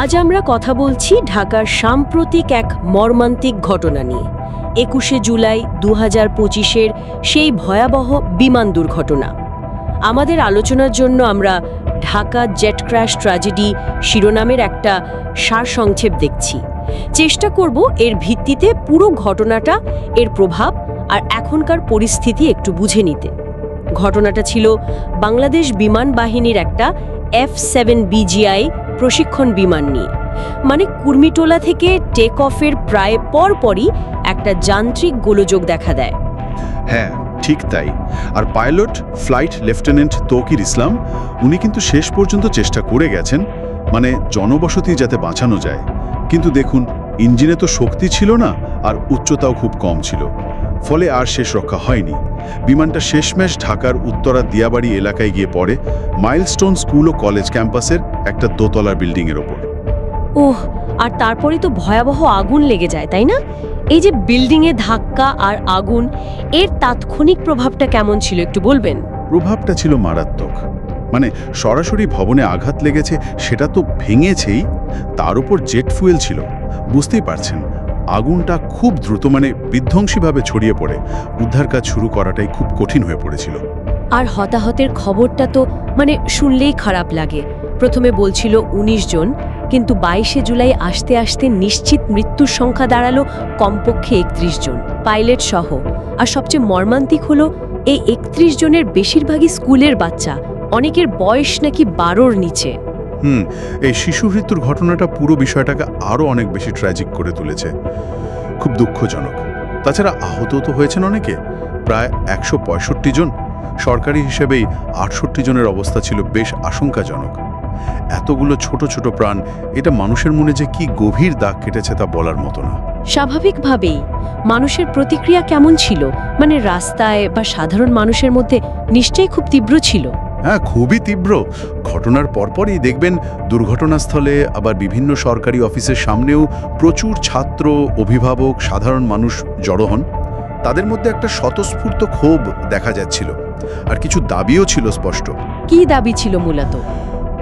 আজ আমরা কথা বলছি ঢাকার সাম্প্রতিক এক মর্মান্তিক ঘটনা নিয়ে। ২১শে জুলাই ২০২৫-এর সেই ভয়াবহ বিমান দুর্ঘটনা। আমাদের আলোচনার জন্য আমরা ঢাকা জেট ক্র্যাশ ট্র্যাজেডি শিরোনামের একটা সারসংক্ষেপ দেখছি। চেষ্টা করব এর ভিত্তিতে পুরো ঘটনাটা, এর প্রভাব আর এখনকার পরিস্থিতি একটু বুঝে নিতে। ঘটনাটা ছিল বাংলাদেশ বিমান বাহিনীর একটা F-7 প্রশিক্ষণ বিমান নিয়ে। মানে কুর্মিটোলা থেকে টেক অফের প্রায় পরপরই একটা যান্ত্রিক গোলযোগ দেখা দেয়। হ্যাঁ, ঠিক তাই। আর পাইলট ফ্লাইট লেফটেন্যান্ট তৌকির ইসলাম, উনি কিন্তু শেষ পর্যন্ত চেষ্টা করে গেছেন, মানে জনবসতি যাতে বাঁচানো যায়। কিন্তু দেখুন, ইঞ্জিনে তো শক্তি ছিল না, আর উচ্চতাও খুব কম ছিল, ফলে আর শেষ রক্ষা হয়নি। বিমানটা শেষমেশ ঢাকার উত্তরা দিয়াবাড়ি এলাকায় গিয়ে পড়ে মাইলস্টোন স্কুল ও কলেজ ক্যাম্পাসের একটা দোতলার বিল্ডিংয়ের ওপর। ওহ, আর তারপরে তো ভয়াবহ আগুন লেগে যায়, তাই না? এই যে বিল্ডিংয়ে ধাক্কা আর আগুন, এর তাৎক্ষণিক প্রভাবটা কেমন ছিল একটু বলবেন? প্রভাবটা ছিল মারাত্মক। মানে সরাসরি ভবনে আঘাত লেগেছে সেটা তো ভেঙেছেই, তার উপর জেট ফুয়েল ছিল। বুঝতেই পারছেন, আগুনটা খুব দ্রুত, মানে বিধ্বংসীভাবে ছড়িয়ে পড়ে উদ্ধার কাজ শুরু করাটাই খুব কঠিন হয়ে পড়েছিল। আর হতাহতের খবরটা তো মানে শুনলেই খারাপ লাগে। প্রথমে বলছিল ১৯ জন, কিন্তু ২২শে জুলাই আসতে আসতে নিশ্চিত মৃত্যুর সংখ্যা দাঁড়ালো কমপক্ষে ৩১ জন, পাইলট সহ। আর সবচেয়ে মর্মান্তিক হলো এই ৩১ জনের বেশিরভাগই স্কুলের বাচ্চা, অনেকের বয়স নাকি ১২-র নিচে। এই শিশু মৃত্যুর ঘটনাটা পুরো বিষয়টাকে আরও অনেক বেশি ট্র্যাজিক করে তুলেছে। খুব দুঃখজনক। তাছাড়া আহত তো হয়েছেন অনেকে, প্রায় ১৬৫ জন। সরকারি হিসেবেই ৬৮ জনের অবস্থা ছিল বেশ আশঙ্কাজনক। এতগুলো ছোট ছোট প্রাণ, এটা মানুষের মনে যে কি গভীর দাগ কেটেছে তা বলার মতো না। স্বাভাবিকভাবেই মানুষের প্রতিক্রিয়া কেমন ছিল? মানে রাস্তায় বা সাধারণ মানুষের মধ্যে নিশ্চয়ই খুব তীব্র ছিল। হ্যাঁ, খুবই তীব্র। ঘটনার পরপরই দেখবেন দুর্ঘটনাস্থলে, আবার বিভিন্ন সরকারি অফিসের সামনেও প্রচুর ছাত্র, অভিভাবক, সাধারণ মানুষ জড়ো হন। তাদের মধ্যে একটা স্বতঃস্ফূর্ত ক্ষোভ দেখা যাচ্ছিল, আর কিছু দাবিও ছিল স্পষ্ট। কি দাবি ছিল মূলত?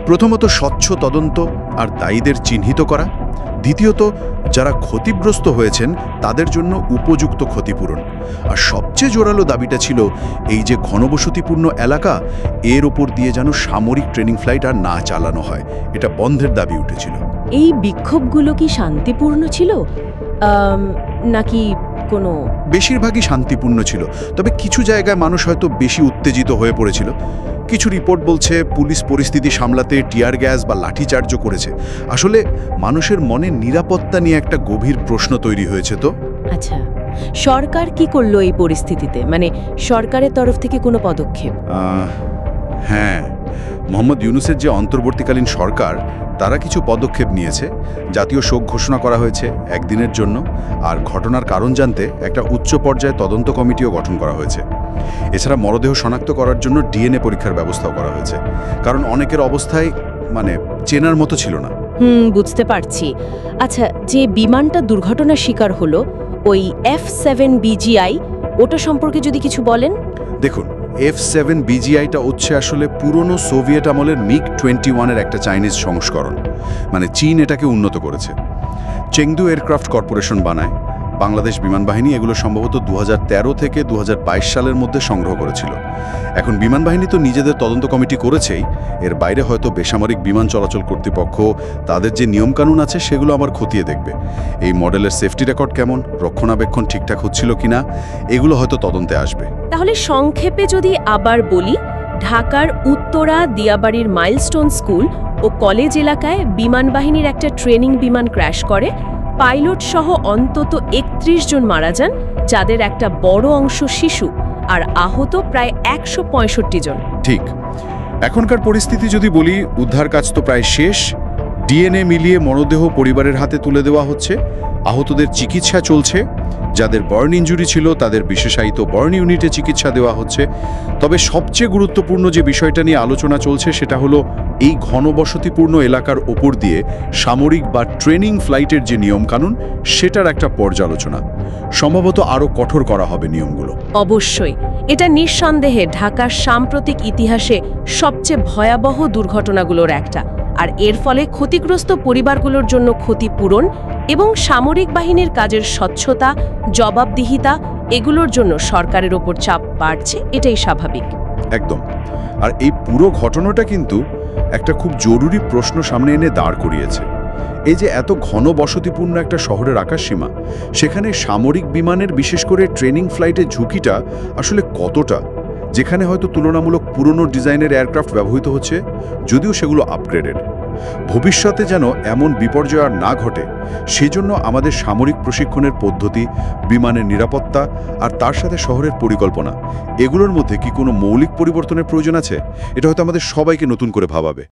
প্রথমত স্বচ্ছ তদন্ত আর দায়ীদের চিহ্নিত করা। দ্বিতীয়ত, যারা ক্ষতিগ্রস্ত হয়েছেন তাদের জন্য উপযুক্ত ক্ষতিপূরণ। আর সবচেয়ে জোরালো দাবিটা ছিল এই যে ঘনবসতিপূর্ণ এলাকা, এর ওপর দিয়ে যেন সামরিক ট্রেনিং ফ্লাইট আর না চালানো হয়, এটা বন্ধের দাবি উঠেছিল। এই বিক্ষোভগুলো কি শান্তিপূর্ণ ছিল নাকি কোনো? বেশিরভাগই শান্তিপূর্ণ ছিল, তবে কিছু জায়গায় মানুষ হয়তো বেশি উত্তেজিত হয়ে পড়েছিল। কিছু রিপোর্ট বলছে পুলিশ পরিস্থিতি সামলাতে টিয়ার গ্যাস বা লাঠিচার্জও করেছে। আসলে মানুষের মনে নিরাপত্তা নিয়ে একটা গভীর প্রশ্ন তৈরি হয়েছে। তো আচ্ছা, সরকার কি করলো এই পরিস্থিতিতে? মানে সরকারের তরফ থেকে কোনো পদক্ষেপ? হ্যাঁ, মোহাম্মদ ইউনূসের যে অন্তর্বর্তীকালীন সরকার, তারা কিছু পদক্ষেপ নিয়েছে। জাতীয় শোক ঘোষণা করা হয়েছে একদিনের জন্য, আর ঘটনার কারণ জানতে একটা উচ্চ পর্যায়ে তদন্ত কমিটিও গঠন করা হয়েছে। এছাড়া মরদেহ শনাক্ত করার জন্য ডিএনএ পরীক্ষার ব্যবস্থাও করা হয়েছে, কারণ অনেকের অবস্থায় মানে চেনার মতো ছিল না। বুঝতে পারছি। আচ্ছা, যে বিমানটা দুর্ঘটনার শিকার হলো, ওই F-7 ওটা সম্পর্কে যদি কিছু বলেন। দেখুন, F-7 হচ্ছে আসলে পুরনো সোভিয়েত আমলের MiG-21-এর একটা চাইনিজ সংস্করণ। মানে চীন এটাকে উন্নত করেছে। চেংদু এয়ারক্রাফট কর্পোরেশন বানায়। বাংলাদেশ বিমান বাহিনী এগুলো সম্ভবত ২০১৩ থেকে ২০২২ সালের মধ্যে সংগ্রহ করেছিল। এখন বিমান বাহিনী তো নিজেদের তদন্ত কমিটি করেছেই, এর বাইরে হয়তো বেসামরিক বিমান চলাচল কর্তৃপক্ষ তাদের যে নিয়মকানুন আছে সেগুলো আবার খতিয়ে দেখবে। এই মডেলের সেফটি রেকর্ড কেমন, রক্ষণাবেক্ষণ ঠিকঠাক হচ্ছিল কিনা, এগুলো হয়তো তদন্তে আসবে। তাহলে সংক্ষেপে যদি আবার বলি, ঢাকার উত্তরা দিয়াবাড়ির মাইলস্টোন স্কুল ও কলেজ এলাকায় বিমান বাহিনীর একটা ট্রেনিং বিমান ক্র্যাশ করে। পাইলট সহ অন্তত ৩১ জন মারা যান, যাদের একটা বড় অংশ শিশু, আর আহত প্রায় ১৬৫ জন। ঠিক। এখনকার পরিস্থিতি যদি বলি, উদ্ধার কাজ তো প্রায় শেষ। ডিএনএ মিলিয়ে মরদেহ পরিবারের হাতে তুলে দেওয়া হচ্ছে। আহতদের চিকিৎসা চলছে। যাদের বার্ন ইনজুরি ছিল তাদের বিশেষায়িত বার্ন ইউনিটে চিকিৎসা দেওয়া হচ্ছে। তবে সবচেয়ে গুরুত্বপূর্ণ যে বিষয়টা নিয়ে আলোচনা চলছে সেটা হলো এই ঘনবসতিপূর্ণ এলাকার ওপর দিয়ে সামরিক বা ট্রেনিং ফ্লাইটের যে নিয়মকানুন, সেটার একটা পর্যালোচনা। সম্ভবত আরও কঠোর করা হবে নিয়মগুলো। অবশ্যই। এটা নিঃসন্দেহে ঢাকার সাম্প্রতিক ইতিহাসে সবচেয়ে ভয়াবহ দুর্ঘটনাগুলোর একটা। আর এর ফলে ক্ষতিগ্রস্ত পরিবারগুলোর জন্য ক্ষতিপূরণ এবং সামরিক বাহিনীর কাজের স্বচ্ছতা, জবাবদিহিতা এগুলোর জন্য সরকারের ওপর চাপ বাড়ছে, এটাই স্বাভাবিক। একদম। আর এই পুরো ঘটনাটা কিন্তু একটা খুব জরুরি প্রশ্ন সামনে এনে দাঁড় করিয়েছে। এই যে এত ঘন বসতিপূর্ণ একটা শহরের আকাশসীমা, সেখানে সামরিক বিমানের বিশেষ করে ট্রেনিং ফ্লাইটের ঝুঁকিটা আসলে কতটা, যেখানে হয়তো তুলনামূলক পুরনো ডিজাইনের এয়ারক্রাফট ব্যবহৃত হচ্ছে, যদিও সেগুলো আপগ্রেডেড। ভবিষ্যতে যেন এমন বিপর্যয় আর না ঘটে, সেজন্য আমাদের সামরিক প্রশিক্ষণের পদ্ধতি, বিমানের নিরাপত্তা আর তার সাথে শহরের পরিকল্পনা, এগুলোর মধ্যে কি কোনো মৌলিক পরিবর্তনের প্রয়োজন আছে? এটা হয়তো আমাদের সবাইকে নতুন করে ভাবাবে।